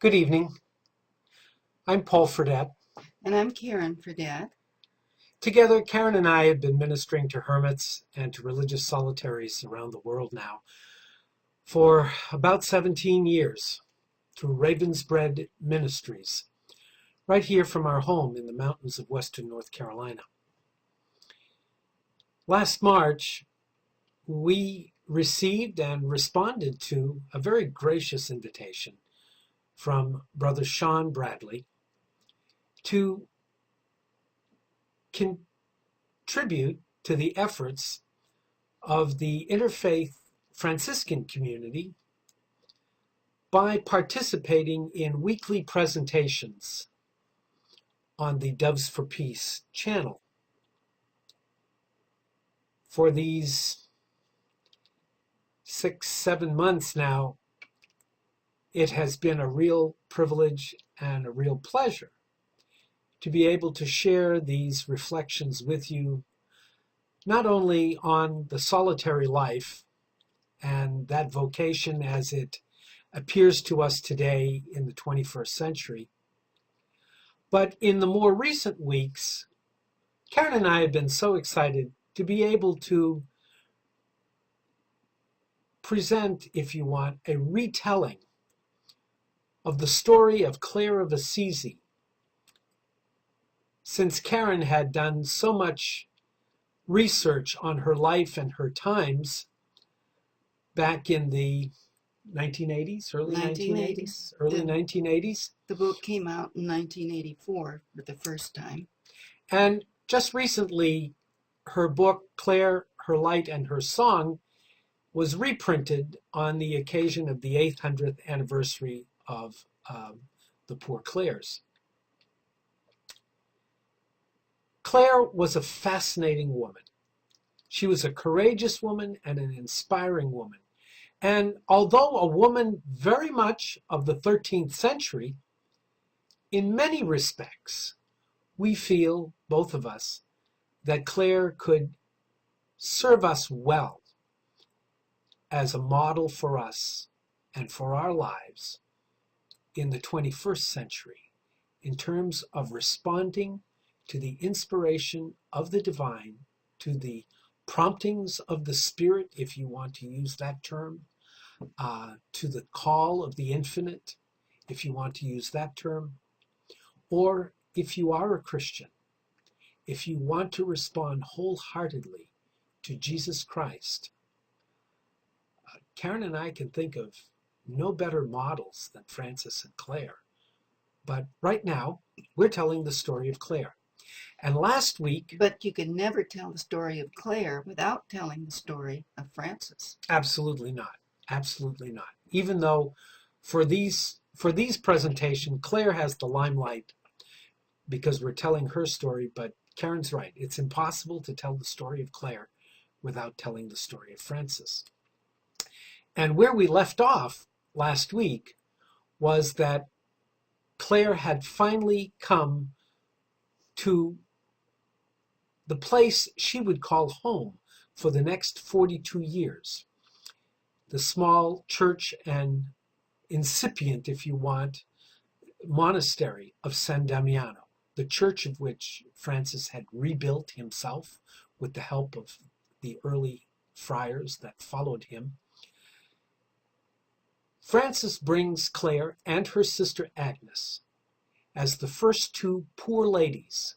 Good evening. I'm Paul Fredette. And I'm Karen Fredette. Together, Karen and I have been ministering to hermits and to religious solitaries around the world now for about 17 years through Ravensbread Ministries, right here from our home in the mountains of western North Carolina. Last March, we received and responded to a very gracious invitation from Brother Sean Bradley to contribute to the efforts of the interfaith Franciscan community by participating in weekly presentations on the Doves for Peace channel. For these 6-7 months now, it has been a real privilege and a real pleasure to be able to share these reflections with you, not only on the solitary life and that vocation as it appears to us today in the 21st century, but in the more recent weeks, Karen and I have been so excited to be able to present, if you want, a retelling of the story of Clare of Assisi. Since Karen had done so much research on her life and her times back in the 1980s, early 1980s, early 1980s. The book came out in 1984 for the first time. And just recently, her book, Clare, Her Light and Her Song, was reprinted on the occasion of the 800th anniversary of the Poor Clares. Clare was a fascinating woman. She was a courageous woman and an inspiring woman. And although a woman very much of the 13th century, in many respects, we feel, both of us, that Clare could serve us well as a model for us and for our lives in the 21st century in terms of responding to the inspiration of the divine, to the promptings of the Spirit, if you want to use that term, to the call of the infinite, if you want to use that term, or if you are a Christian, if you want to respond wholeheartedly to Jesus Christ. Karen and I can think of no better models than Francis and Clare. But right now, we're telling the story of Clare. And last week... But you can never tell the story of Clare without telling the story of Francis. Absolutely not. Absolutely not. Even though for these presentations, Clare has the limelight because we're telling her story, but Karen's right. It's impossible to tell the story of Clare without telling the story of Francis. And where we left off last week was that Clare had finally come to the place she would call home for the next 42 years. The small church and incipient, if you want, monastery of San Damiano, the church of which Francis had rebuilt himself with the help of the early friars that followed him. Francis brings Clare and her sister Agnes as the first two poor ladies.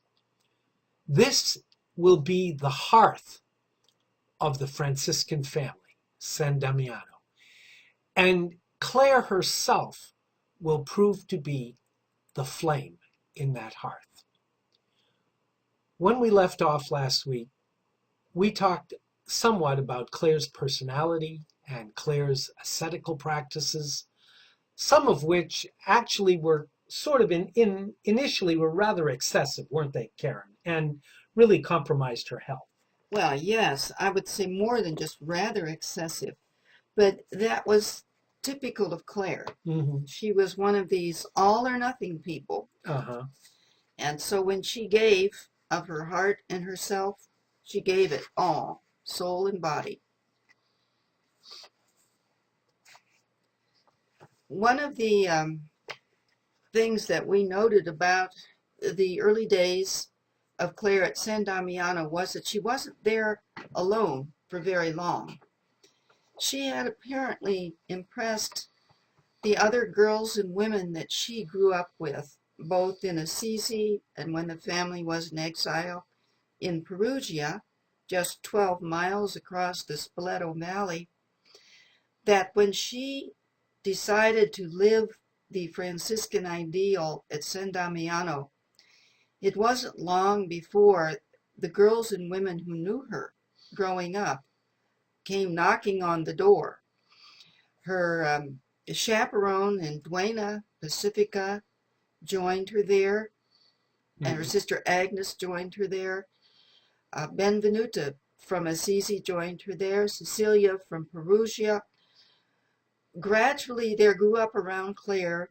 This will be the hearth of the Franciscan family, San Damiano. And Clare herself will prove to be the flame in that hearth. When we left off last week, we talked somewhat about Clare's personality and Clare's ascetical practices, some of which actually were sort of initially were rather excessive, weren't they, Karen? And really compromised her health. Well, yes, I would say more than just rather excessive, but that was typical of Clare. Mm-hmm. She was one of these all or nothing people. Uh-huh. And so when she gave of her heart and herself, she gave it all, soul and body. One of the things that we noted about the early days of Clare at San Damiano was that she wasn't there alone for very long. She had apparently impressed the other girls and women that she grew up with, both in Assisi and when the family was in exile in Perugia, just 12 miles across the Spoleto Valley, that when she decided to live the Franciscan ideal at San Damiano, it wasn't long before the girls and women who knew her growing up came knocking on the door. Her chaperone and Duena Pacifica joined her there, and her sister Agnes joined her there. Benvenuta from Assisi joined her there. Cecilia from Perugia. Gradually, there grew up around Clare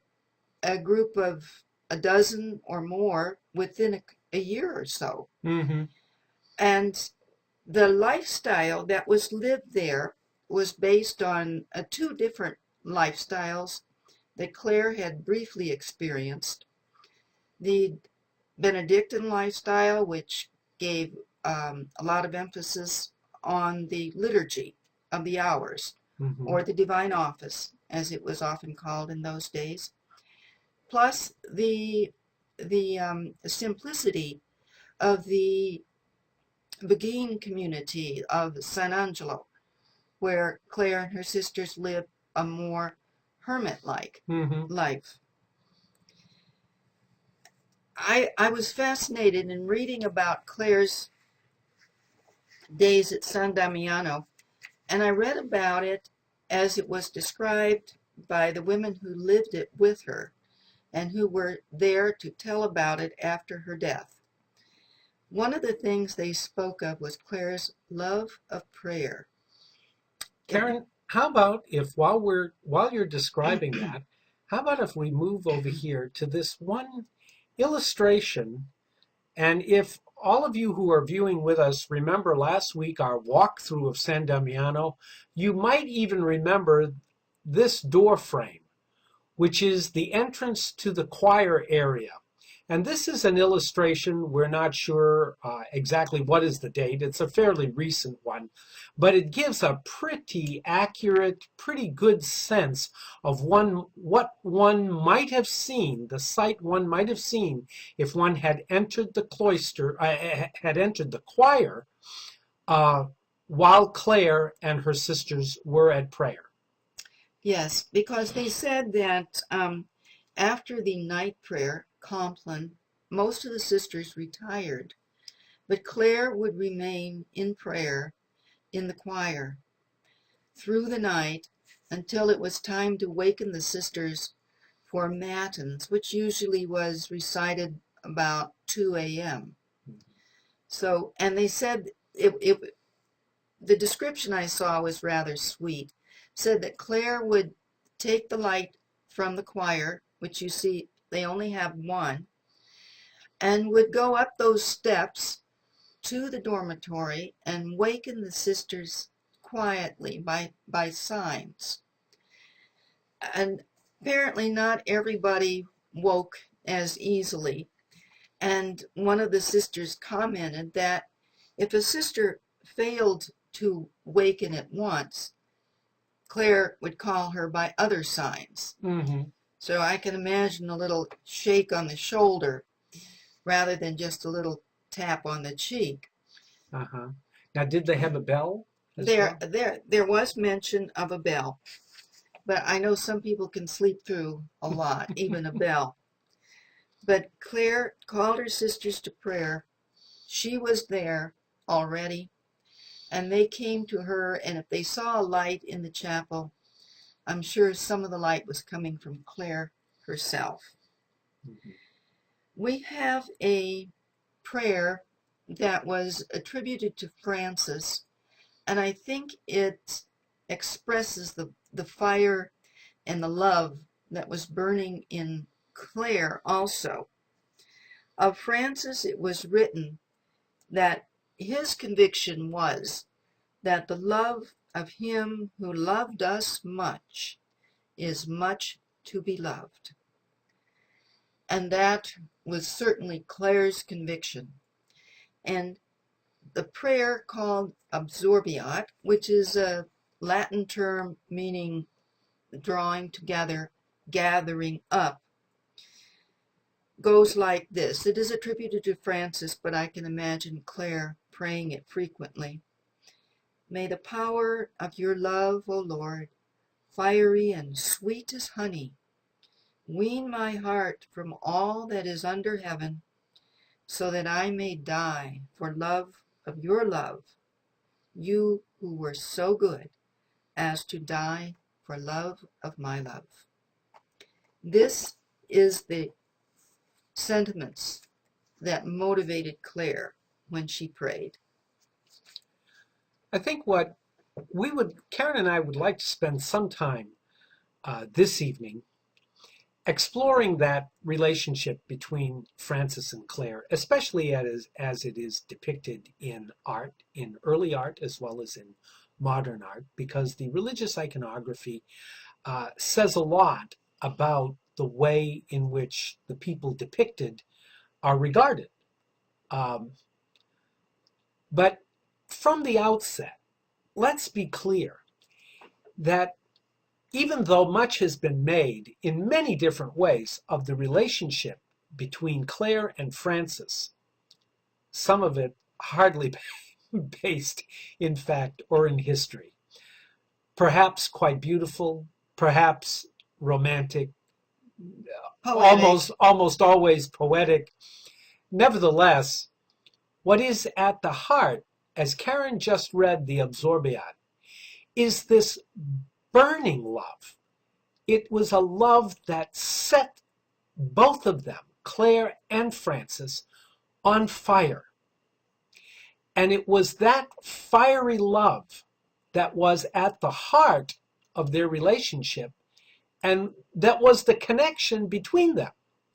a group of a dozen or more within a year or so. Mm-hmm. And the lifestyle that was lived there was based on two different lifestyles that Clare had briefly experienced. The Benedictine lifestyle, which gave a lot of emphasis on the liturgy of the hours, or the divine office, as it was often called in those days, plus the simplicity of the Beguine community of San Angelo, where Clare and her sisters lived a more hermit-like life. I was fascinated in reading about Clare's days at San Damiano, and I read about it as it was described by the women who lived it with her and who were there to tell about it after her death. One of the things they spoke of was Clare's love of prayer. Karen, how about if while you're describing that, how about if we move over here to this one illustration, and if all of you who are viewing with us remember last week our walkthrough of San Damiano, you might even remember this door frame, which is the entrance to the choir area. And this is an illustration. We're not sure exactly what is the date. It's a fairly recent one, but it gives a pretty accurate, pretty good sense of what one might have seen, the sight one might have seen if one had entered the cloister, had entered the choir while Clare and her sisters were at prayer. Yes, because they said that after the night prayer, Compline, most of the sisters retired, but Clare would remain in prayer in the choir through the night until it was time to waken the sisters for matins, which usually was recited about 2 a.m. So, and they said the description I saw was rather sweet. Said that Clare would take the light from the choir, which you see they only have one, and would go up those steps to the dormitory and waken the sisters quietly by signs. And apparently not everybody woke as easily. And one of the sisters commented that if a sister failed to waken at once, Clare would call her by other signs. So I can imagine a little shake on the shoulder rather than just a little tap on the cheek. Now, did they have a bell? There was mention of a bell, but I know some people can sleep through a lot, even a bell. But Clare called her sisters to prayer. She was there already, and they came to her, and if they saw a light in the chapel, I'm sure some of the light was coming from Clare herself. We have a prayer that was attributed to Francis, and I think it expresses the fire and the love that was burning in Clare also. Of Francis, it was written that his conviction was that the love of him who loved us much is much to be loved. And that was certainly Clare's conviction. And the prayer called absorbiat, which is a Latin term meaning drawing together, gathering up, goes like this. It is attributed to Francis, but I can imagine Clare praying it frequently. May the power of your love, O Lord, fiery and sweet as honey, wean my heart from all that is under heaven, so that I may die for love of your love, you who were so good as to die for love of my love. This is the sentiments that motivated Clare when she prayed. I think what Karen and I would like to spend some time this evening exploring that relationship between Francis and Clare, especially as it is depicted in art, in early art as well as in modern art, because the religious iconography says a lot about the way in which the people depicted are regarded. But from the outset, let's be clear that even though much has been made in many different ways of the relationship between Clare and Francis, some of it hardly based in fact or in history, perhaps quite beautiful, perhaps romantic, Poetic. almost always poetic. Nevertheless, what is at the heart, as Karen just read the Absorbiat, is this burning love. It was a love that set both of them, Clare and Francis, on fire. And it was that fiery love that was at the heart of their relationship, and that was the connection between them.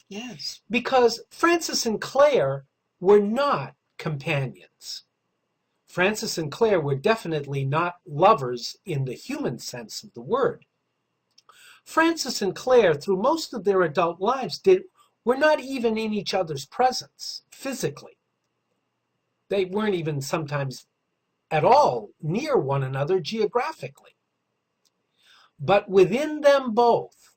Yes. Because Francis and Clare were not companions. Francis and Clare were definitely not lovers in the human sense of the word. Francis and Clare, through most of their adult lives, were not even in each other's presence physically. They weren't even sometimes at all near one another geographically. But within them both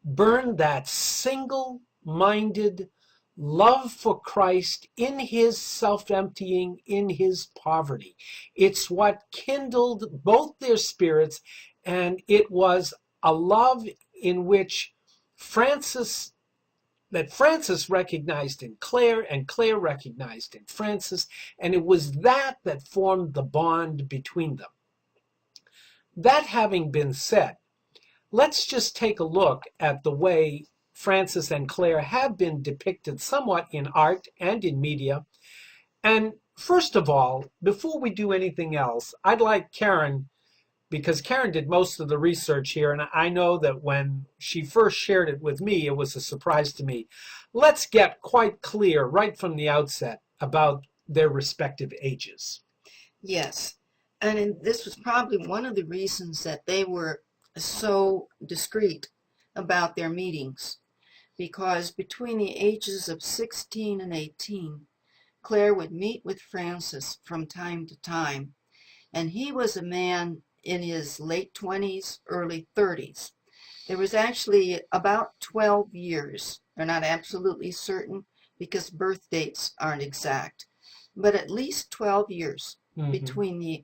burned that single-minded love for Christ in his self-emptying, in his poverty. It's what kindled both their spirits, and it was a love in which Francis recognized in Clare, and Clare recognized in Francis, and it was that formed the bond between them. That having been said, let's just take a look at the way Francis and Clare have been depicted somewhat in art and in media. And first of all, before we do anything else, I'd like Karen, because Karen did most of the research here, and I know that when she first shared it with me, it was a surprise to me. Let's get quite clear right from the outset about their respective ages. Yes. And this was probably one of the reasons that they were so discreet about their meetings, because between the ages of 16 and 18, Clare would meet with Francis from time to time, and he was a man in his late 20s, early 30s. There was actually about 12 years. They're not absolutely certain because birth dates aren't exact, but at least 12 years between the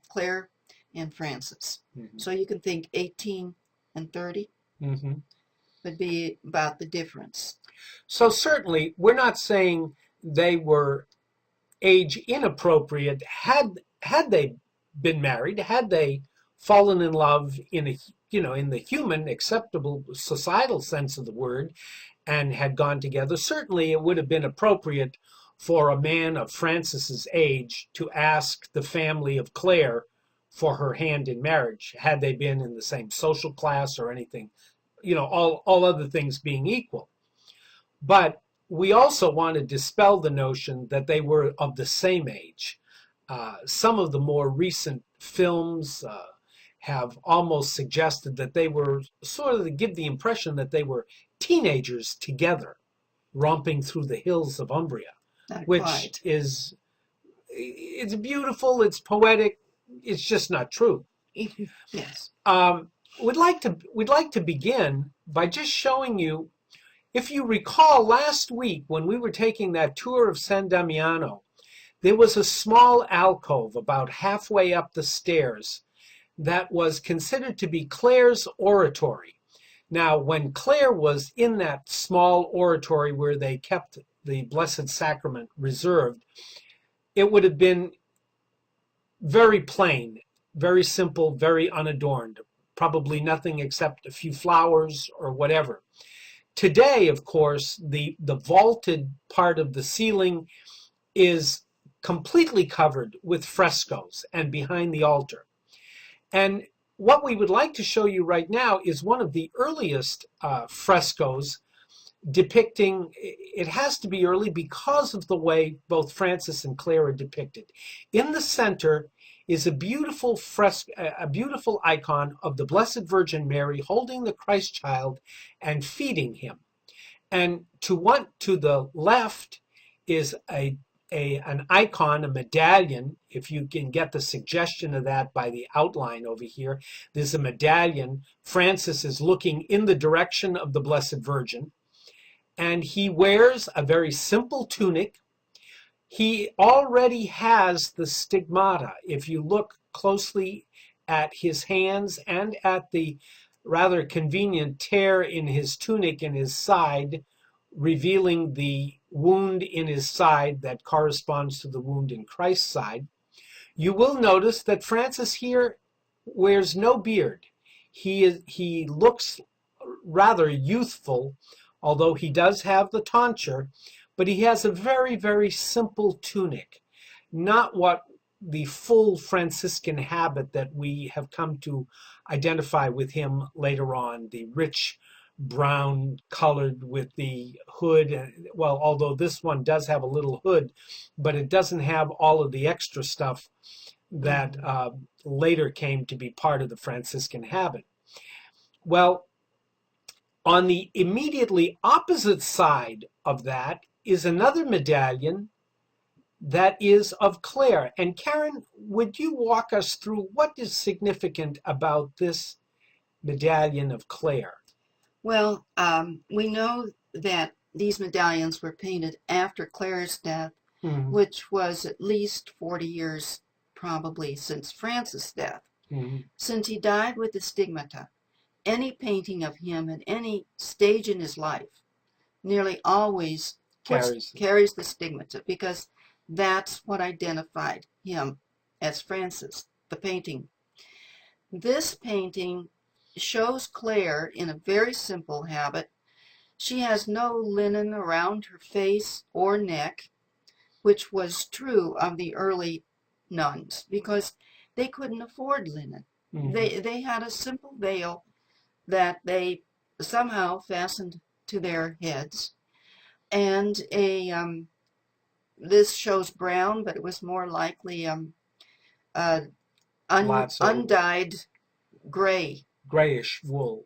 Clare and Francis. So you can think 18 and 30 would be about the difference. So certainly, we're not saying they were age inappropriate had they been married, had they fallen in love in the human acceptable societal sense of the word, and had gone together. Certainly, it would have been appropriate for a man of Francis's age to ask the family of Clare for her hand in marriage, had they been in the same social class or anything, all other things being equal. But we also want to dispel the notion that they were of the same age. Some of the more recent films have almost suggested that they were sort of to give the impression that they were teenagers together, romping through the hills of Umbria, Not which quite. is, it's beautiful, it's poetic, it's just not true. Yes. We'd like to begin by just showing you, if you recall last week when we were taking that tour of San Damiano, there was a small alcove about halfway up the stairs that was considered to be Clare's oratory. Now, when Clare was in that small oratory where they kept the Blessed Sacrament reserved, it would have been very plain, very simple, very unadorned, probably nothing except a few flowers or whatever. Today, of course, the vaulted part of the ceiling is completely covered with frescoes and behind the altar. And what we would like to show you right now is one of the earliest frescoes depicting, it has to be early because of the way both Francis and Clare are depicted. In the center is a beautiful fresco, a beautiful icon of the Blessed Virgin Mary holding the Christ child and feeding him. And to the left is an icon, a medallion, if you can get the suggestion of that by the outline over here. There's a medallion. Francis is looking in the direction of the Blessed Virgin, and he wears a very simple tunic. He already has the stigmata. If you look closely at his hands and at the rather convenient tear in his tunic in his side, revealing the wound in his side that corresponds to the wound in Christ's side, you will notice that Francis here wears no beard. He looks rather youthful, although he does have the tonsure, but he has a very, very simple tunic, not what the full Franciscan habit that we have come to identify with him later on, the rich brown colored with the hood. Well, although this one does have a little hood, but it doesn't have all of the extra stuff that later came to be part of the Franciscan habit. Well, on the immediately opposite side of that is another medallion that is of Clare. And Karen, would you walk us through what is significant about this medallion of Clare? Well, we know that these medallions were painted after Clare's death, Mm-hmm. which was at least 40 years probably since Francis' death. Mm-hmm. Since he died with the stigmata, any painting of him at any stage in his life nearly always carries the stigmata, because that's what identified him as Francis, the painting. This painting shows Clare in a very simple habit. She has no linen around her face or neck, which was true of the early nuns because they couldn't afford linen. Mm-hmm. They had a simple veil that they somehow fastened to their heads, and this shows brown, but it was more likely undyed gray, grayish wool,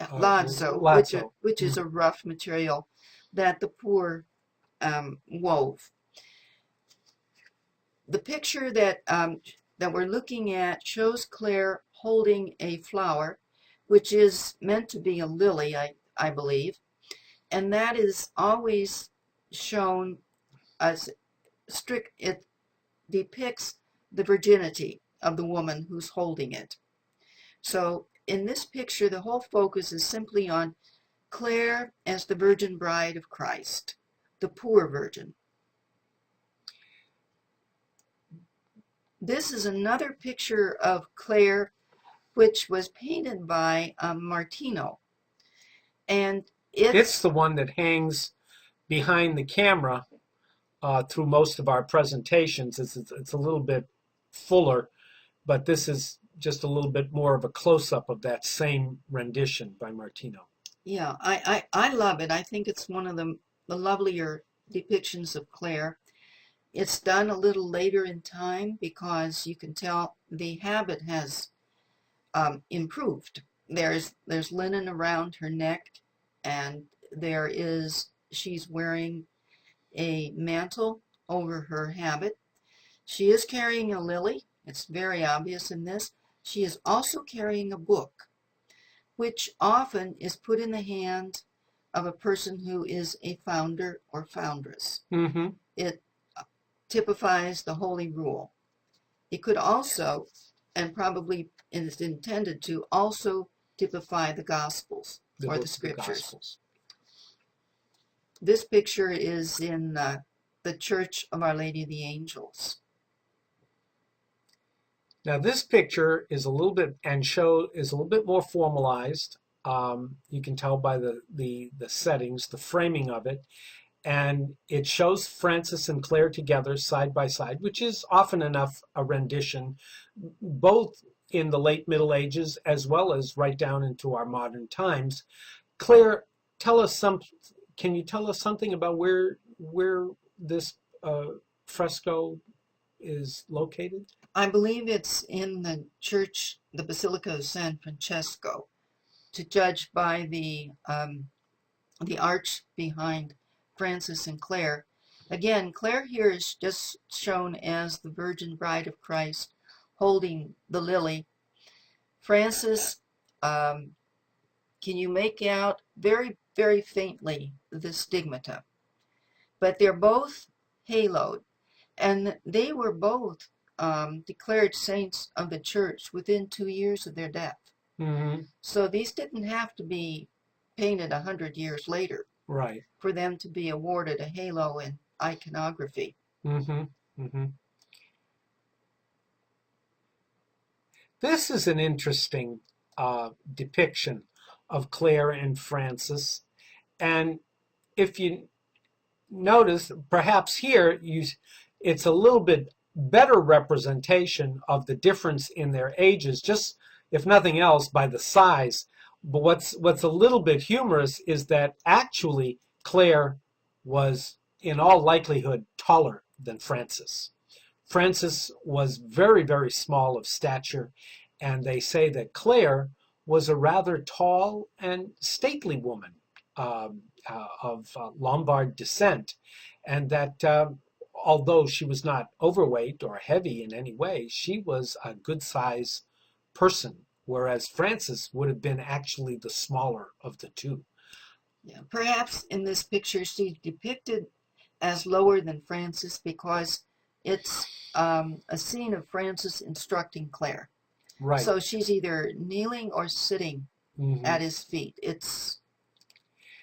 lazzo, which is a rough material that the poor wove. The picture that we're looking at shows Clare holding a flower, which is meant to be a lily, I believe, and that is always shown as strict. It depicts the virginity of the woman who's holding it. So in this picture, the whole focus is simply on Clare as the Virgin Bride of Christ, the poor virgin. This is another picture of Clare, which was painted by Martino. And it's the one that hangs behind the camera through most of our presentations. It's a little bit fuller, but this is just a little bit more of a close-up of that same rendition by Martino. Yeah, I love it. I think it's one of the lovelier depictions of Clare. It's done a little later in time because you can tell the habit has improved. There's linen around her neck, and she's wearing a mantle over her habit. She is carrying a lily. It's very obvious in this. She is also carrying a book, which often is put in the hand of a person who is a founder or foundress. Mm-hmm. It typifies the holy rule. It could also, and probably is intended to, also typify the Gospels or the Scriptures. This picture is in the Church of Our Lady of the Angels. Now this picture is a little bit more formalized. You can tell by the settings, the framing of it, and it shows Francis and Clare together side by side, which is often enough a rendition, both in the late Middle Ages as well as right down into our modern times. Clare, can you tell us something about where this fresco is located? I believe it's in the church, the Basilica of San Francesco, to judge by the arch behind Francis and Clare. Again, Clare here is just shown as the Virgin Bride of Christ holding the lily. Francis, can you make out very, very faintly the stigmata? But they're both haloed, and they were both declared saints of the church within 2 years of their death. Mm-hmm. So these didn't have to be painted 100 years later, right, for them to be awarded a halo in iconography. Mm-hmm. Mm-hmm. This is an interesting depiction of Clare and Francis, and if you notice, perhaps here it's a little bit better representation of the difference in their ages, just if nothing else by the size. But what's a little bit humorous is that actually Clare was in all likelihood taller than Francis. Francis was very, very small of stature, and they say that Clare was a rather tall and stately woman of Lombard descent, and that although she was not overweight or heavy in any way, she was a good size person, whereas Francis would have been actually the smaller of the two. Yeah, perhaps in this picture she's depicted as lower than Francis because it's a scene of Francis instructing Clare. Right. So she's either kneeling or sitting Mm-hmm. at his feet.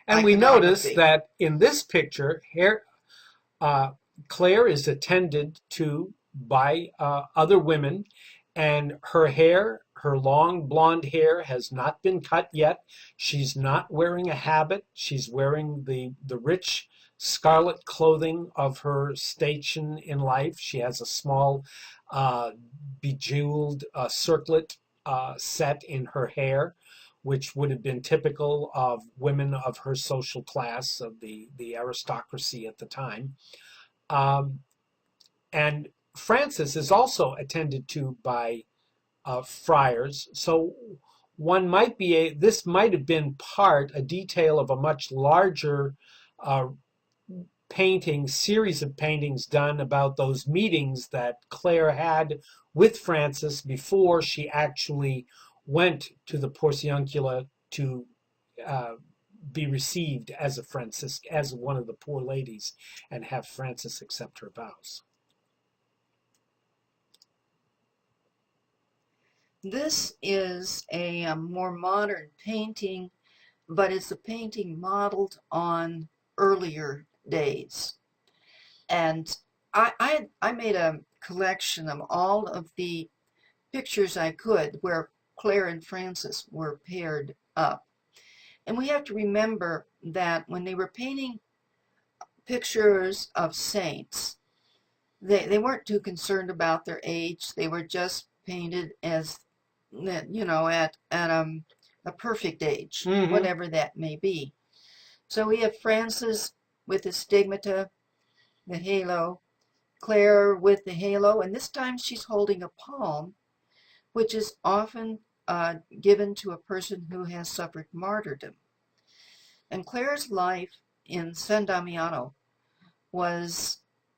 And we notice that in this picture, here, Clare is attended to by other women, and her hair, her long blonde hair, has not been cut yet. She's not wearing a habit. She's wearing the rich scarlet clothing of her station in life. She has a small bejeweled circlet set in her hair, which would have been typical of women of her social class, of the aristocracy at the time. And Francis is also attended to by friars. So one might this might have been a detail of a much larger series of paintings done about those meetings that Clare had with Francis before she actually went to the Porciuncula to be received as as one of the poor ladies, and have Francis accept her vows. This is a more modern painting, but it's a painting modeled on earlier days. And I made a collection of all of the pictures I could where Clare and Francis were paired up. And we have to remember that when they were painting pictures of saints, they weren't too concerned about their age. They were just painted as, you know, at a perfect age, Mm-hmm. whatever that may be. So we have Francis with the stigmata, the halo, Clare with the halo, and this time she's holding a palm, which is often given to a person who has suffered martyrdom. And Clare's life in San Damiano was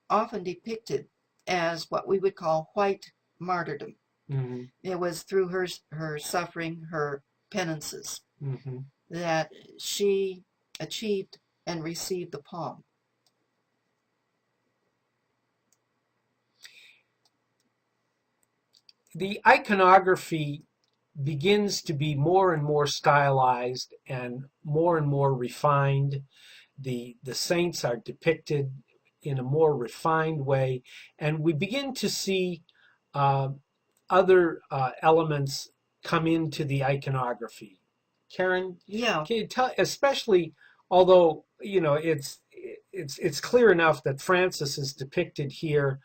often depicted as what we would call white martyrdom. Mm-hmm. It was through her suffering, her penances, Mm-hmm. that she achieved and received the palm. The iconography begins to be more and more stylized and more refined. The saints are depicted in a more refined way, and we begin to see uh, other elements come into the iconography. Karen, Yeah. can you tell, especially although it's clear enough that Francis is depicted here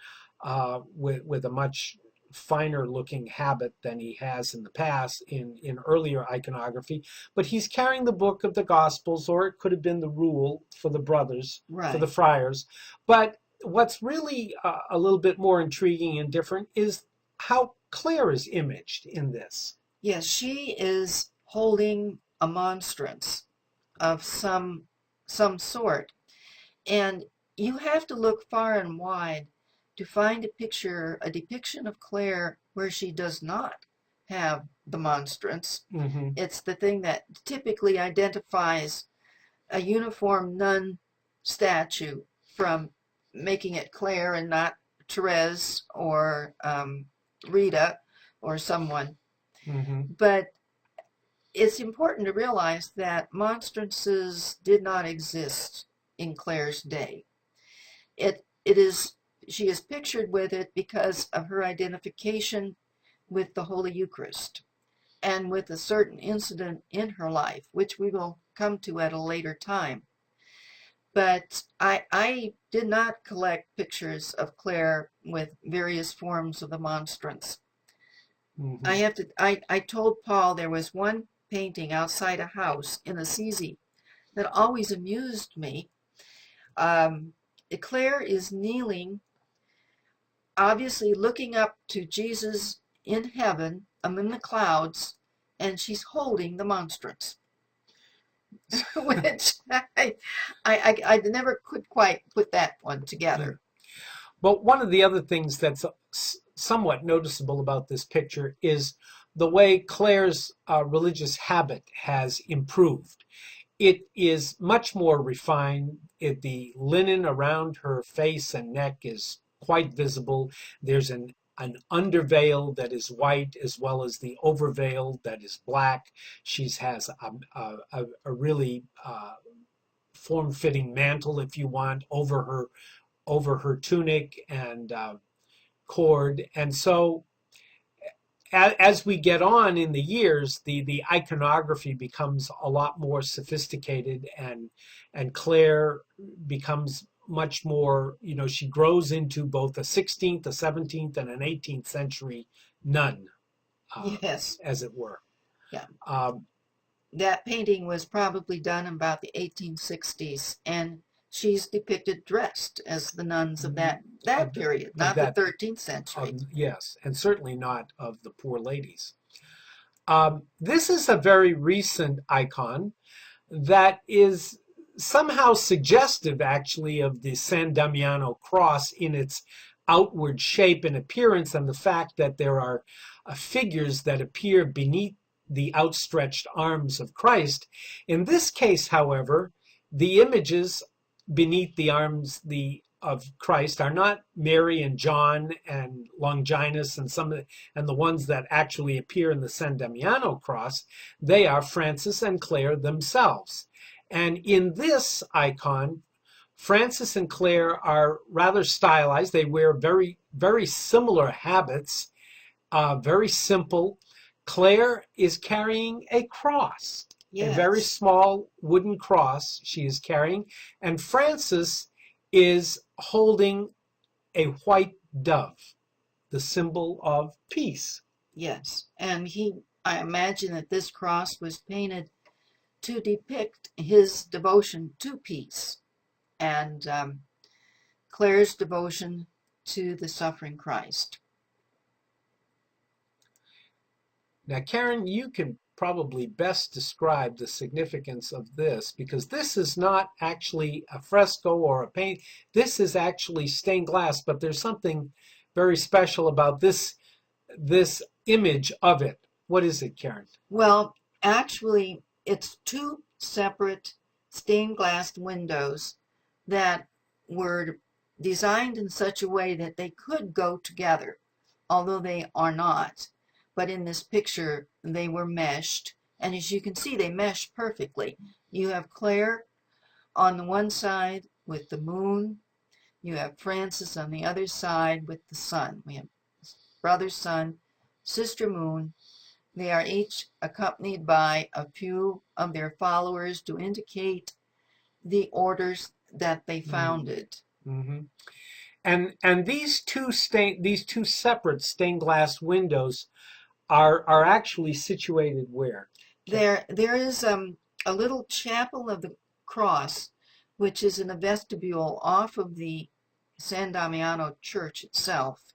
with a much finer looking habit than he has in the past in earlier iconography, but he's carrying the book of the Gospels, or it could have been the rule for the brothers, for the Right. friars. But what's really a little bit more intriguing and different is how Clare is imaged in this. Yes, she is holding a monstrance of some sort, and you have to look far and wide to find a depiction of Clare where she does not have the monstrance. Mm-hmm. It's the thing that typically identifies a uniform nun statue from making it Clare and not Therese or Rita or someone. Mm-hmm. But it's important to realize that monstrances did not exist in Clare's day. It is she is pictured with it because of her identification with the Holy Eucharist and with a certain incident in her life, which we will come to at a later time. But I did not collect pictures of Clare with various forms of the monstrance. Mm-hmm. I told Paul there was one painting outside a house in Assisi that always amused me. Um, Clare is kneeling, obviously looking up to Jesus in heaven among the clouds, and she's holding the monstrance, which I never could quite put that one together. But one of the other things that's somewhat noticeable about this picture is the way Clare's religious habit has improved. It is much more refined. The linen around her face and neck is quite visible. There's an underveil that is white as well as the overveil that is black. She has a really form-fitting mantle, if you want, over her tunic and cord. And so as we get on in the years, the iconography becomes a lot more sophisticated, and Clare becomes much more, she grows into both a 16th, a 17th, and an 18th century nun, Yes, as it were. yeah. Um, That painting was probably done in about the 1860s, and she's depicted dressed as the nuns of that period, not the that 13th century. yes, and certainly not of the poor ladies. This is a very recent icon that is somehow suggestive, actually, of the San Damiano cross in its outward shape and appearance, and the fact that there are figures that appear beneath the outstretched arms of Christ. In this case, however, the images beneath the arms of Christ are not Mary and John and Longinus and the ones that actually appear in the San Damiano cross. They are Francis and Clare themselves. And in this icon, Francis and Clare are rather stylized. They wear very, very similar habits, very simple. Clare is carrying a cross, a very Yes, small wooden cross she is carrying, and Francis is holding a white dove, the symbol of peace. yes. And I imagine that this cross was painted to depict his devotion to peace and Clare's devotion to the suffering Christ. Now, Karen, you can probably best describe the significance of this, because this is not actually a fresco or a paint. This is actually stained glass, but there's something very special about this image of it. What is it, Karen? Well, actually, it's two separate stained glass windows that were designed in such a way that they could go together, although they are not. But in this picture, they were meshed. And as you can see, they mesh perfectly. You have Clare on the one side with the moon. You have Francis on the other side with the sun. We have brother sun, sister moon. They are each accompanied by a few of their followers to indicate the orders that they founded. Mm-hmm. And these two separate stained glass windows are actually situated where? There is a little chapel of the cross, which is in a vestibule off of the San Damiano church itself.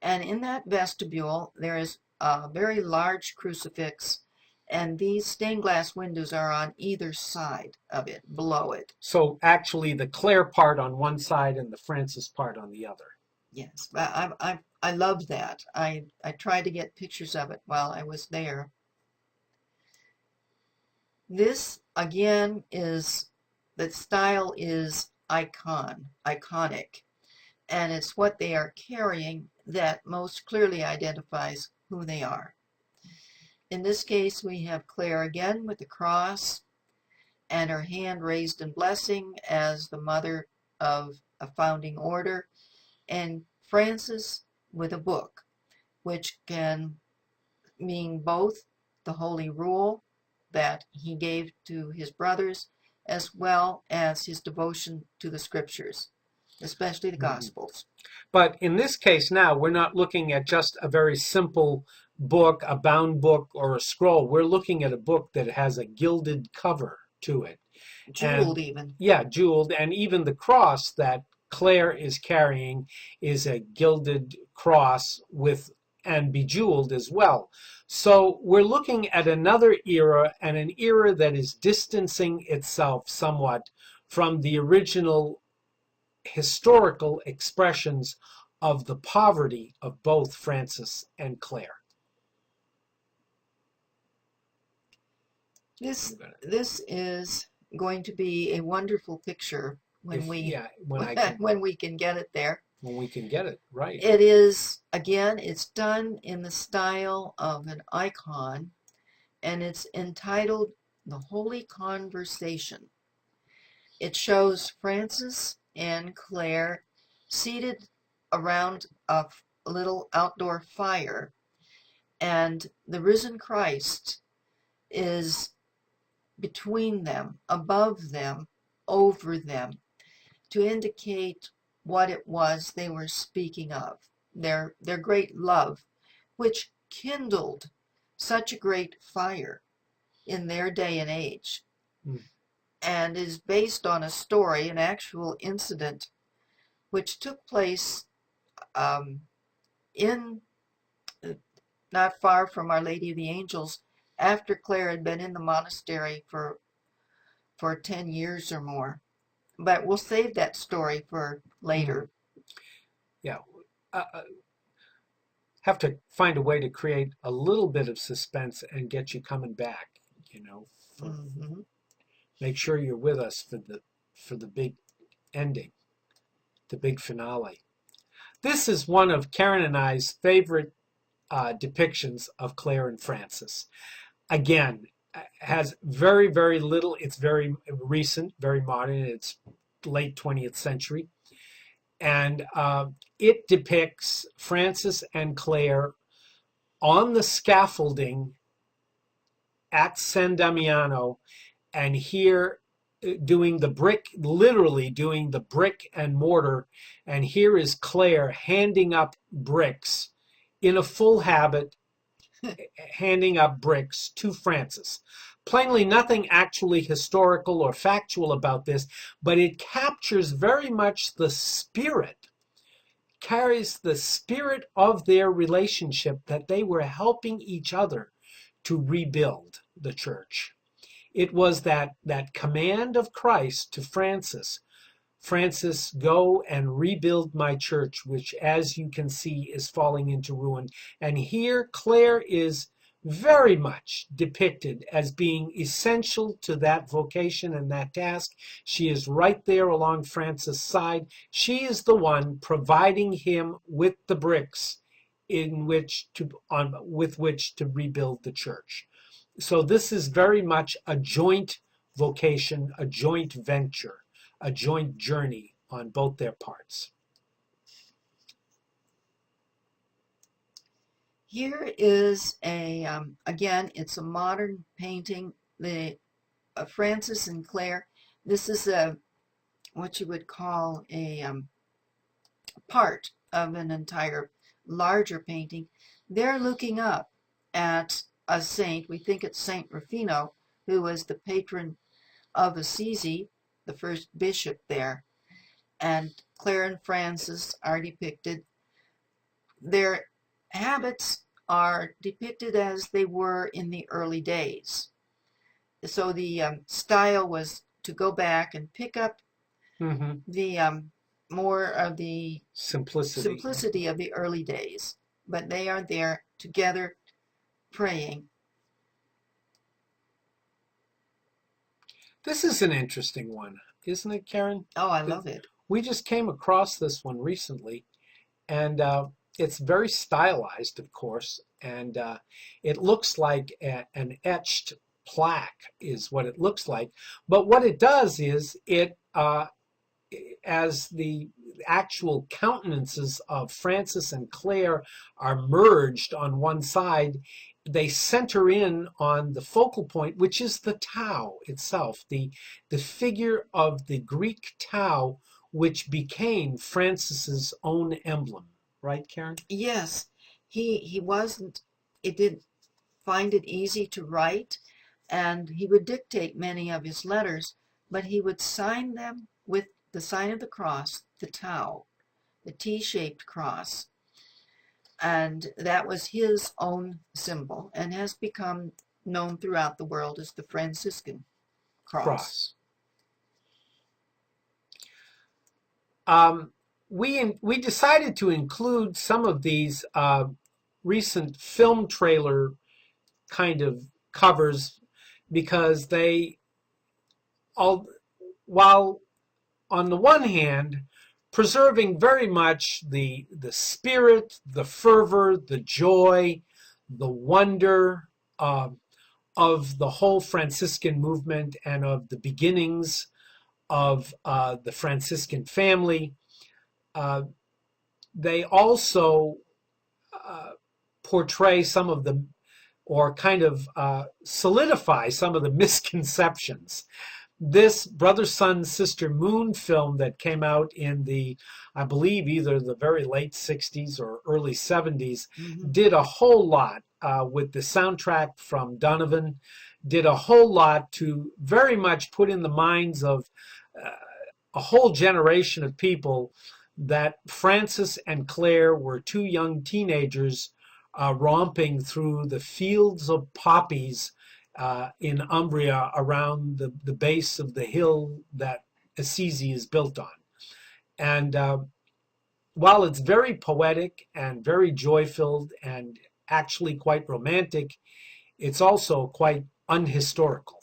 And in that vestibule, there is a very large crucifix, and these stained glass windows are on either side of it, below it. So actually the Clare part on one side and the Francis part on the other. Yes, I love that. I tried to get pictures of it while I was there. This again is the style is iconic, and it's what they are carrying that most clearly identifies who they are. In this case, we have Clare again with the cross and her hand raised in blessing as the mother of a founding order, and Francis with a book, which can mean both the holy rule that he gave to his brothers, as well as his devotion to the scriptures, especially the Gospels. But in this case now, we're not looking at just a very simple book, a bound book, or a scroll. We're looking at a book that has a gilded cover to it. Jeweled even. Yeah, jeweled. And even the cross that Clare is carrying is a gilded cross and bejeweled as well. So we're looking at another era, and an era that is distancing itself somewhat from the original historical expressions of the poverty of both Francis and Clare. This is going to be a wonderful picture when we can get it there. When we can get it, right. It is, again, it's done in the style of an icon, and it's entitled The Holy Conversation. It shows Francis and Clare seated around a little outdoor fire, and the risen Christ is between them, above them, over them, to indicate what it was they were speaking of, their great love, which kindled such a great fire in their day and age, and is based on a story, an actual incident, which took place in not far from Our Lady of the Angels, after Clare had been in the monastery for 10 years or more. But we'll save that story for later. Yeah. Have to find a way to create a little bit of suspense and get you coming back, make sure you're with us for the big ending, the big finale. This is one of Karen and I's favorite depictions of Clare and Francis. Again, has very, very little. It's very recent, very modern. It's late 20th century. And it depicts Francis and Clare on the scaffolding at San Damiano, and here doing the brick, literally doing the brick and mortar. And here is Clare handing up bricks in a full habit, handing up bricks to Francis. Plainly nothing actually historical or factual about this, but it captures very much the spirit, carries the spirit of their relationship, that they were helping each other to rebuild the church. It was that command of Christ to Francis, Francis, go and rebuild my church, which, as you can see, is falling into ruin. And here Clare is very much depicted as being essential to that vocation and that task. She is right there along Francis' side. She is the one providing him with the bricks with which to rebuild the church. So this is very much a joint vocation, a joint venture, a joint journey on both their parts. Here is again, it's a modern painting, the Francis and Clare. This is what you would call a part of an entire larger painting. They're looking up at a saint. We think it's Saint Rufino, who was the patron of Assisi, the first bishop there. And Clare and Francis are depicted. Their habits are depicted as they were in the early days. So the style was to go back and pick up the more of the simplicity of the early days. But they are there together praying. This is an interesting one, isn't it, Karen? Oh, I love it. We just came across this one recently, and it's very stylized, of course, and it looks like an etched plaque is what it looks like. But what it does is it, as the actual countenances of Francis and Clare are merged on one side, they center in on the focal point, which is the Tau itself, the figure of the Greek Tau, which became Francis's own emblem. Right, Karen? Yes, he didn't find it easy to write, and he would dictate many of his letters, but he would sign them with the sign of the cross, the Tau, the T-shaped cross. And that was his own symbol and has become known throughout the world as the Franciscan cross. We decided to include some of these recent film trailer kind of covers because while on the one hand preserving very much the spirit, the fervor, the joy, the wonder of the whole Franciscan movement and of the beginnings of the Franciscan family, they also portray some of the, or kind of solidify some of the misconceptions. This Brother, Sun, Sister, Moon film that came out in the, I believe, either the very late 60s or early 70s, did a whole lot with the soundtrack from Donovan, did a whole lot to very much put in the minds of a whole generation of people that Francis and Clare were two young teenagers romping through the fields of poppies in Umbria around the base of the hill that Assisi is built on. And while it's very poetic and very joy-filled and actually quite romantic, it's also quite unhistorical.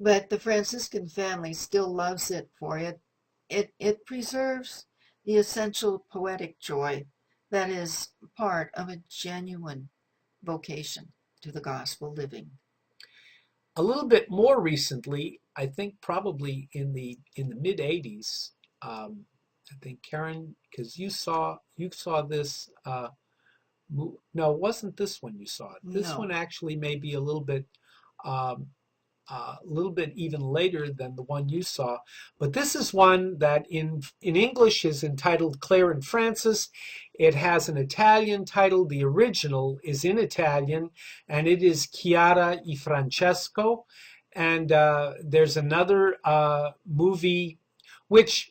But the Franciscan family still loves it for it. It preserves the essential poetic joy that is part of a genuine vocation to the gospel living. A little bit more recently, I think probably in the mid 80s, I think, Karen, because you saw this. No, it wasn't this one you saw. This No. one actually may be a little bit even later than the one you saw. But this is one that in English is entitled Clare and Francis. It has an Italian title. The original is in Italian, and it is Chiara e Francesco. And there's another movie, which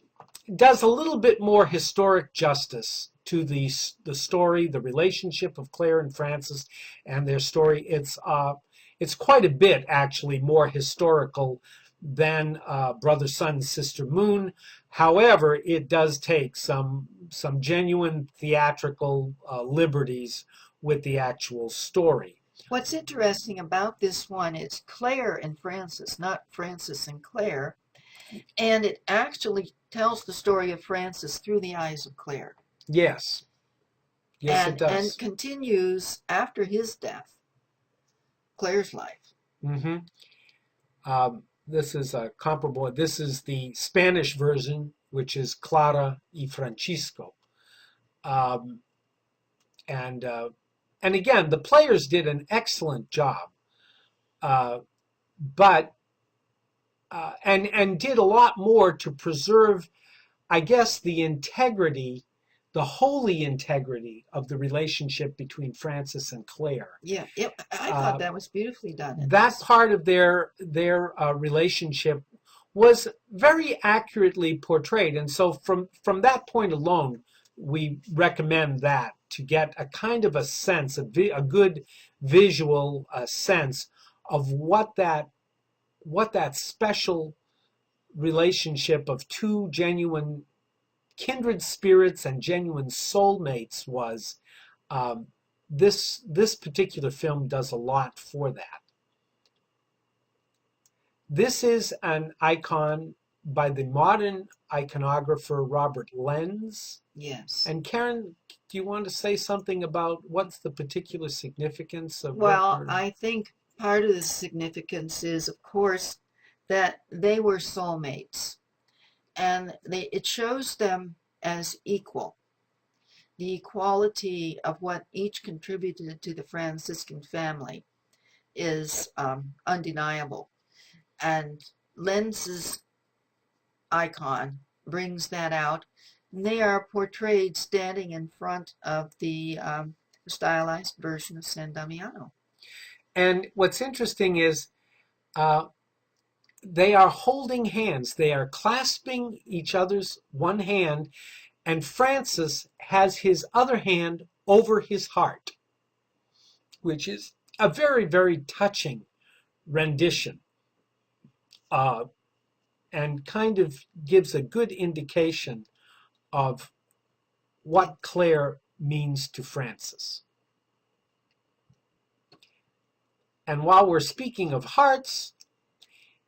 does a little bit more historic justice to the story, the relationship of Clare and Francis and their story. It's quite a bit actually more historical than Brother Sun, Sister Moon. However, it does take some genuine theatrical liberties with the actual story. What's interesting about this one is Clare and Francis, not Francis and Clare, and it actually tells the story of Francis through the eyes of Clare. Yes, yes, it And does. continues after his death, Clare's life. Mm-hmm. This is a comparable. This is the Spanish version, which is Clara y Francisco. Um, and and again, the players did an excellent job, uh, but and did a lot more to preserve, I guess, the integrity, the holy integrity of the relationship between Francis and Clare. Yeah, I thought that was beautifully done in That this. part of their relationship was very accurately portrayed, and so from that point alone, we recommend that to get a kind of a sense, a good visual sense of what that special relationship of two genuine kindred spirits and genuine soulmates was. Um, this particular film does a lot for that. This is an icon by the modern iconographer Robert Lenz. Yes. And Karen, do you want to say something about what's the particular significance of what Well, we're... I think part of the significance is, of course, that they were soulmates, and it shows them as equal. The equality of what each contributed to the Franciscan family is undeniable. And Lenz's icon brings that out. And they are portrayed standing in front of the stylized version of San Damiano. And what's interesting is uh, they are holding hands. They are clasping each other's one hand, and Francis has his other hand over his heart, which is a very, very touching rendition, uh, and kind of gives a good indication of what Clare means to Francis. And while we're speaking of hearts,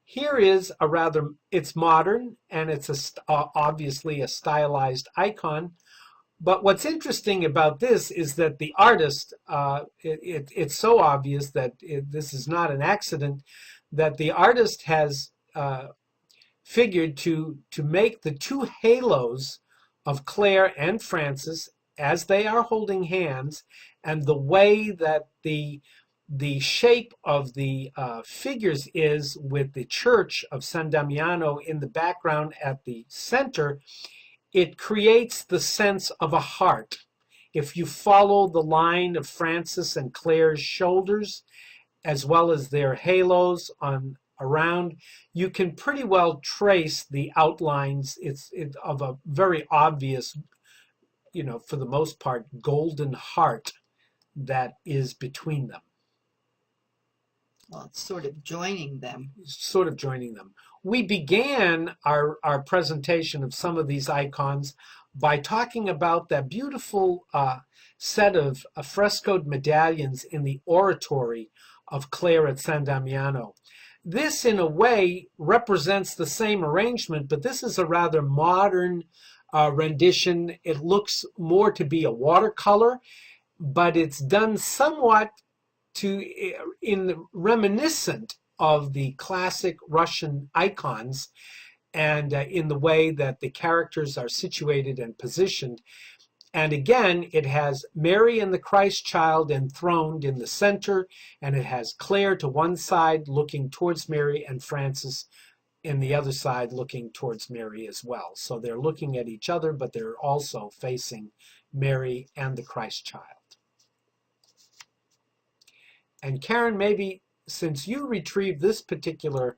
here is a rather, it's modern and it's obviously a stylized icon. But what's interesting about this is that the artist, it's so obvious that this is not an accident, that the artist has figured to make the two halos of Clare and Francis as they are holding hands, and the way that the shape of the figures is with the church of San Damiano in the background at the center, it creates the sense of a heart. If you follow the line of Francis and Clare's shoulders, as well as their halos on around, you can pretty well trace the outlines. It's of a very obvious, for the most part, golden heart that is between them. Well, it's sort of joining them. Sort of joining them. We began our presentation of some of these icons by talking about that beautiful set of frescoed medallions in the oratory of Clare at San Damiano. This, in a way, represents the same arrangement, but this is a rather modern rendition. It looks more to be a watercolor, but it's done somewhat reminiscent of the classic Russian icons, and in the way that the characters are situated and positioned. And again, it has Mary and the Christ child enthroned in the center, and it has Clare to one side looking towards Mary, and Francis in the other side looking towards Mary as well. So they're looking at each other, but they're also facing Mary and the Christ child. And Karen, maybe since you retrieved this particular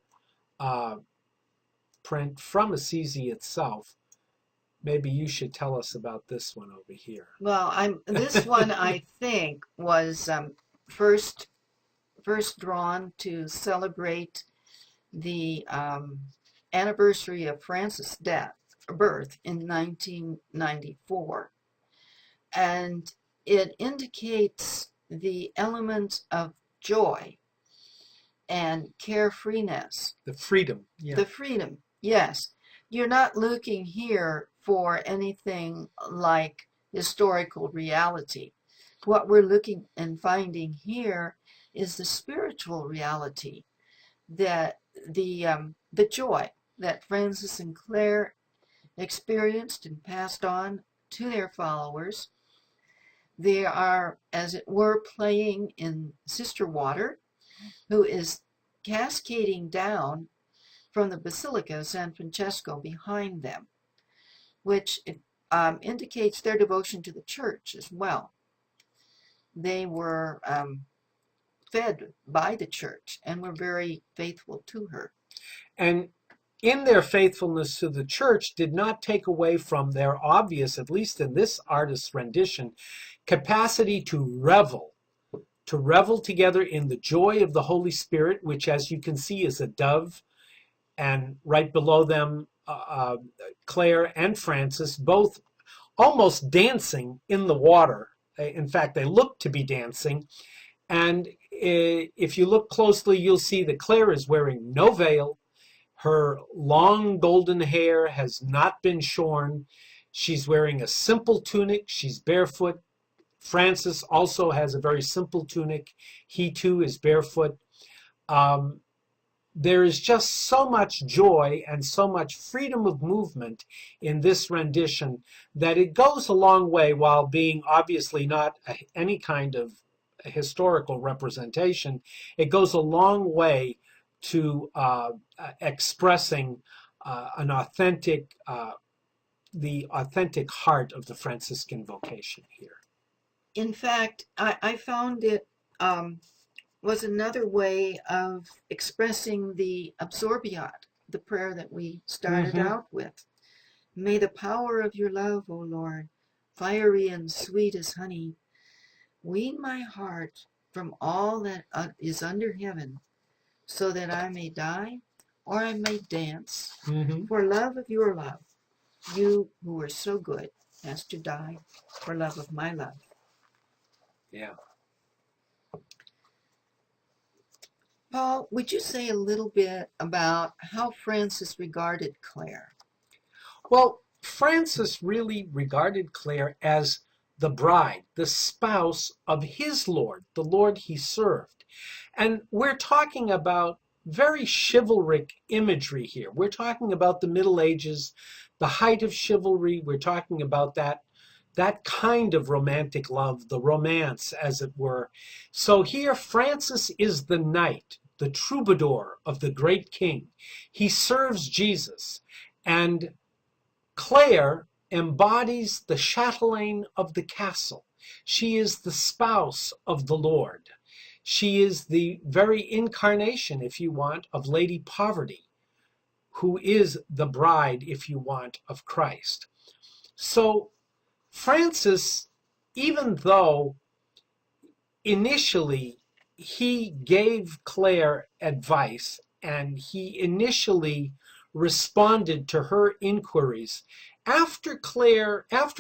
print from Assisi itself, maybe you should tell us about this one over here. Well, this one I think was first first drawn to celebrate the anniversary of Francis' birth in 1994, and it indicates the element of joy and carefreeness. The freedom. Yeah. The freedom, yes. You're not looking here for anything like historical reality. What we're looking and finding here is the spiritual reality, that the joy that Francis and Clare experienced and passed on to their followers. They are, as it were, playing in sister water, who is cascading down from the Basilica of San Francesco behind them, which indicates their devotion to the church as well. They were fed by the church and were very faithful to her. And in their faithfulness to the church did not take away from their obvious, at least in this artist's rendition, capacity to revel together in the joy of the Holy Spirit, which, as you can see, is a dove. And right below them, Clare and Francis, both almost dancing in the water. In fact, they look to be dancing. And if you look closely, you'll see that Clare is wearing no veil. Her long golden hair has not been shorn. She's wearing a simple tunic. She's barefoot. Francis also has a very simple tunic. He too is barefoot. There is just so much joy and so much freedom of movement in this rendition that it goes a long way, while being obviously not any kind of historical representation. It goes a long way to expressing the authentic heart of the Franciscan vocation here. In fact, I found it was another way of expressing the absorbiat, the prayer that we started out with. May the power of your love, O Lord, fiery and sweet as honey, wean my heart from all that is under heaven, so that I may die or I may dance for love of your love, you who are so good as to die for love of my love. Yeah. Paul, would you say a little bit about how Francis regarded Clare? Well, Francis really regarded Clare as the bride, the spouse of his Lord, the Lord he served. And we're talking about very chivalric imagery here. We're talking about the Middle Ages, the height of chivalry. We're talking about that kind of romantic love, the romance, as it were. So here, Francis is the knight, the troubadour of the great king. He serves Jesus. And Clare embodies the chatelaine of the castle. She is the spouse of the Lord. She is the very incarnation, if you want, of Lady Poverty, who is the bride, if you want, of Christ. So Francis, even though initially he gave Clare advice and he initially responded to her inquiries, after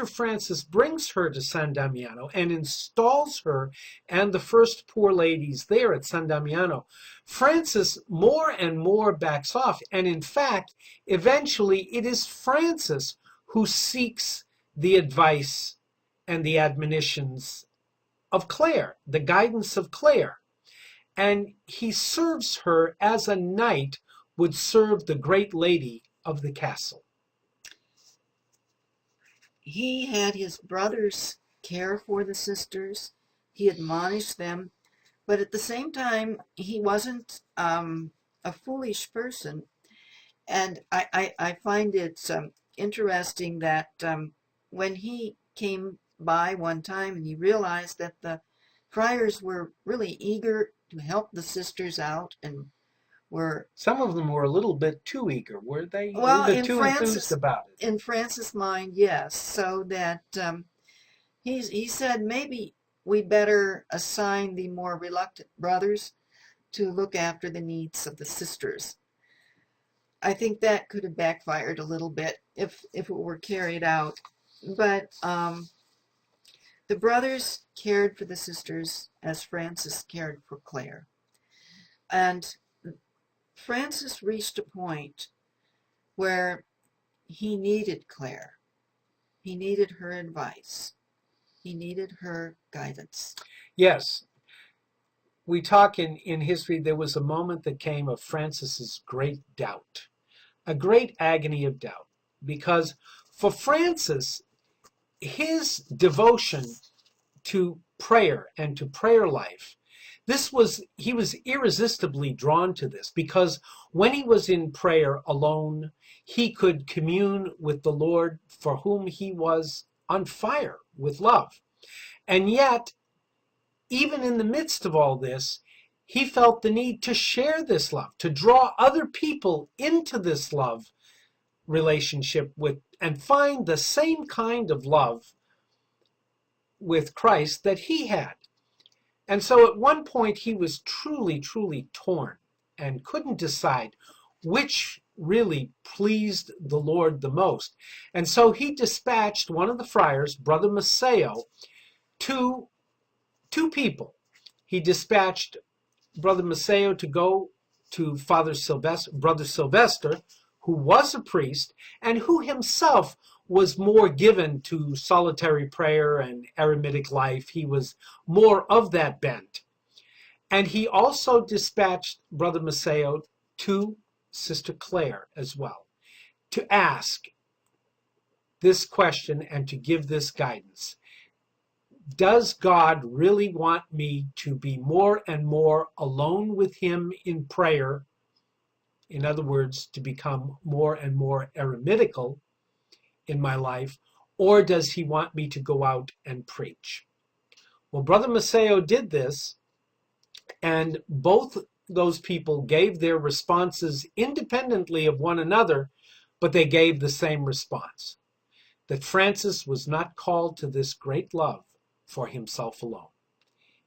Francis brings her to San Damiano and installs her and the first poor ladies there at San Damiano, Francis more and more backs off. And in fact, eventually it is Francis who seeks the advice and the admonitions of Clare, the guidance of Clare. And he serves her as a knight would serve the great lady of the castle. He had his brothers care for the sisters. He admonished them, but at the same time, he wasn't a foolish person. And I find it interesting that when he came by one time and he realized that the friars were really eager to help the sisters out and were, Some of them were a little bit too eager, were they? A little well, bit too enthused about it. in Francis' mind, yes. So that he said maybe we better assign the more reluctant brothers to look after the needs of the sisters. I think that could have backfired a little bit if it were carried out. But the brothers cared for the sisters as Francis cared for Clare. And Francis reached a point where he needed Clare. He needed her advice. He needed her guidance. Yes, we talk in history, there was a moment that came of Francis's great doubt, a great agony of doubt, because for Francis, his devotion to prayer and to prayer life, he was irresistibly drawn to this, because when he was in prayer alone, he could commune with the Lord, for whom he was on fire with love. And yet, even in the midst of all this, he felt the need to share this love, to draw other people into this love relationship with, and find the same kind of love with Christ that he had. And so at one point he was truly, truly torn and couldn't decide which really pleased the Lord the most. And so he dispatched one of the friars, Brother Maceo, to two people. He dispatched Brother Maceo to go to Brother Sylvester, who was a priest and who himself was more given to solitary prayer and eremitic life. He was more of that bent. And he also dispatched Brother Maceo to Sister Clare as well, to ask this question and to give this guidance. Does God really want me to be more and more alone with him in prayer? In other words, to become more and more eremitical in my life, or does he want me to go out and preach? Well, Brother Maceo did this, and both those people gave their responses independently of one another, but they gave the same response, that Francis was not called to this great love for himself alone.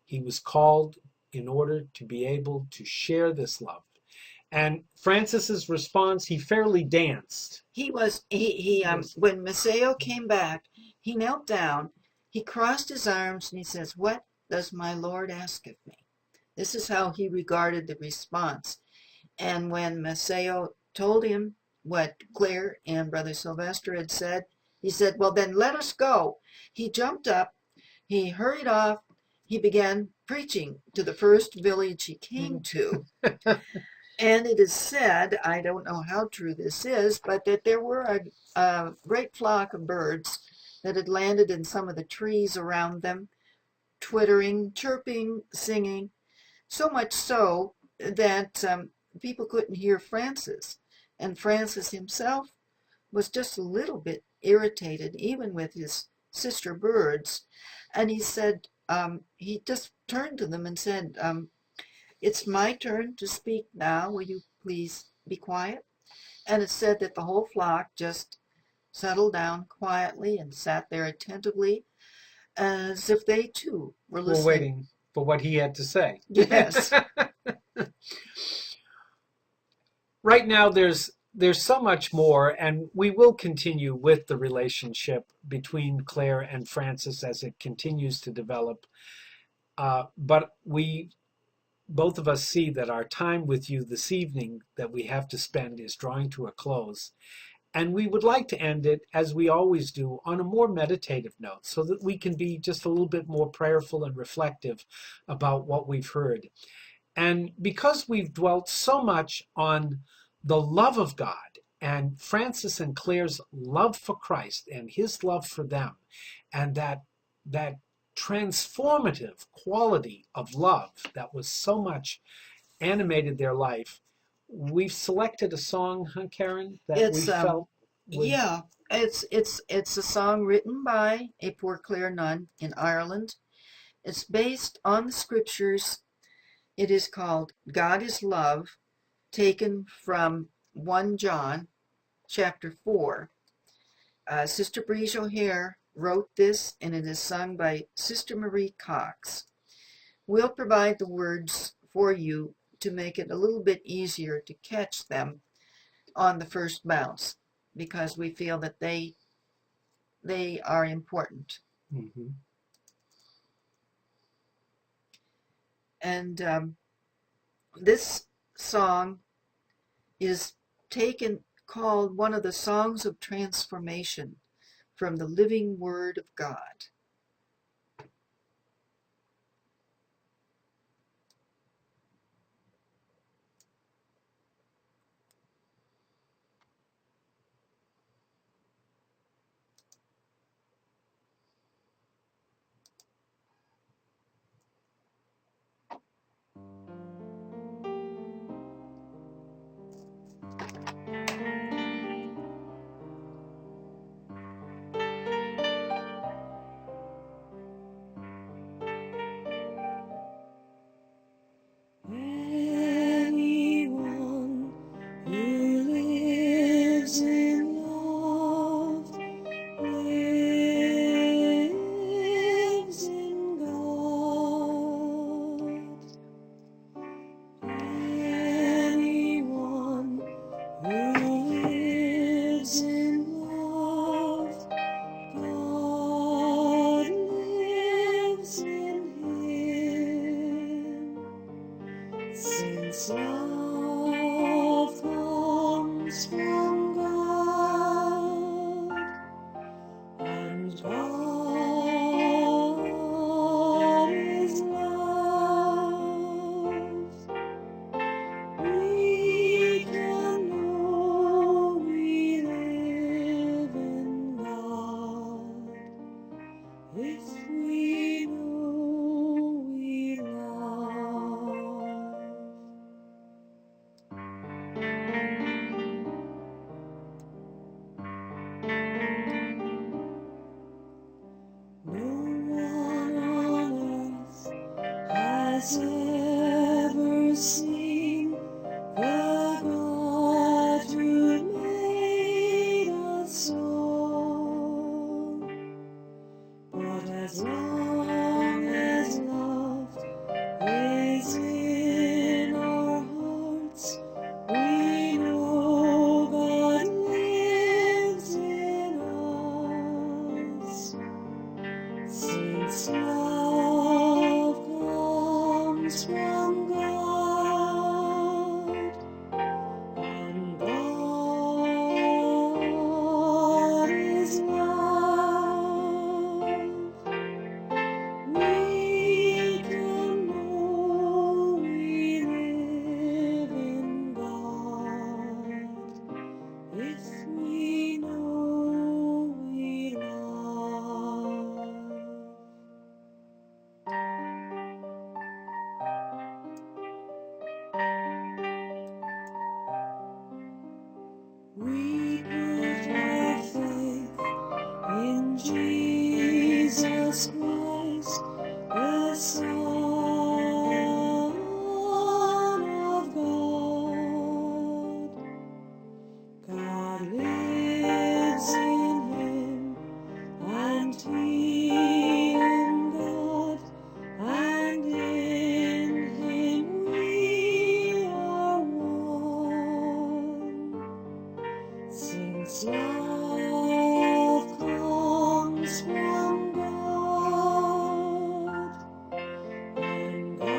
He was called in order to be able to share this love. And Francis's response, he fairly danced. When Maceo came back, he knelt down, he crossed his arms, and he says, "What does my Lord ask of me?" This is how he regarded the response. And when Maceo told him what Clare and Brother Sylvester had said, he said, "Well, then let us go." He jumped up, he hurried off, he began preaching to the first village he came to. And it is said, I don't know how true this is, but that there were a great flock of birds that had landed in some of the trees around them, twittering, chirping, singing, so much so that people couldn't hear Francis. And Francis himself was just a little bit irritated, even with his sister birds. And he said, he just turned to them and said, "It's my turn to speak now. Will you please be quiet?" And it said that the whole flock just settled down quietly and sat there attentively, as if they too were listening. We're waiting for what he had to say. Yes. Right now, there's so much more, and we will continue with the relationship between Clare and Francis as it continues to develop. But we, both of us, see that our time with you this evening that we have to spend is drawing to a close. And we would like to end it, as we always do, on a more meditative note, so that we can be just a little bit more prayerful and reflective about what we've heard. And because we've dwelt so much on the love of God and Francis and Clare's love for Christ and his love for them, and that transformative quality of love that was so much animated their life, we've selected a song, huh, Karen, that we felt would... Yeah, it's a song written by a poor Clare nun in Ireland. It's based on the scriptures. It is called "God is Love," taken from 1 John chapter 4. Sister Briege O'Hare wrote this, and it is sung by Sister Marie Cox. We'll provide the words for you to make it a little bit easier to catch them on the first bounce, because we feel that they are important. Mm-hmm. And this song is called one of the songs of transformation from the living word of God. Anyone who lives in love lives in God. Anyone who lives in love, God lives in him. Since love comes from God, and God is love, we can know we live in God if we know we love. No one on earth has ever seen the God who made us all. But as long as love is in our hearts, we know God lives in us. Since love comes from God, and God is love, we can know we live in God if we know we love. We put our faith in Jesus Christ, the Son of God. God lives in him, and he in God, and in him we are one. Since love comes from God, and God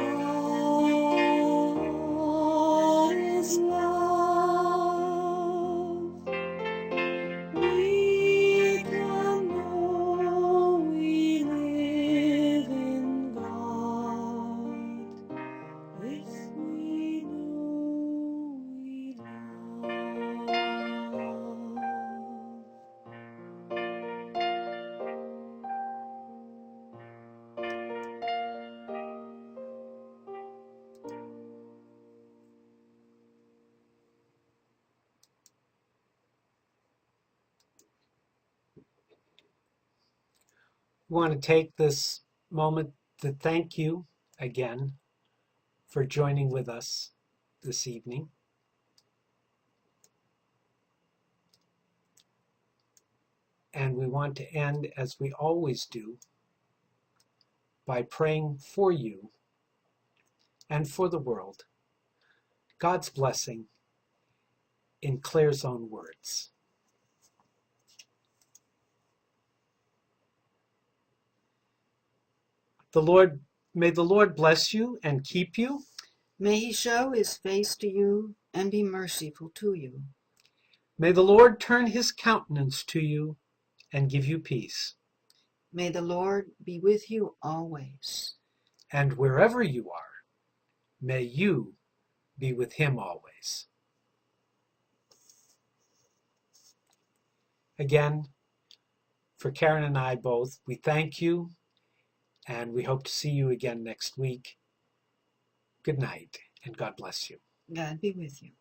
is love, we can know we live in God if we know we love. We want to take this moment to thank you again for joining with us this evening. And we want to end, as we always do, by praying for you and for the world. God's blessing in Clare's own words. May the Lord bless you and keep you. May he show his face to you and be merciful to you. May the Lord turn his countenance to you and give you peace. May the Lord be with you always. And wherever you are, may you be with him always. Again, for Karen and I both, we thank you, and we hope to see you again next week. Good night, and God bless you. God be with you.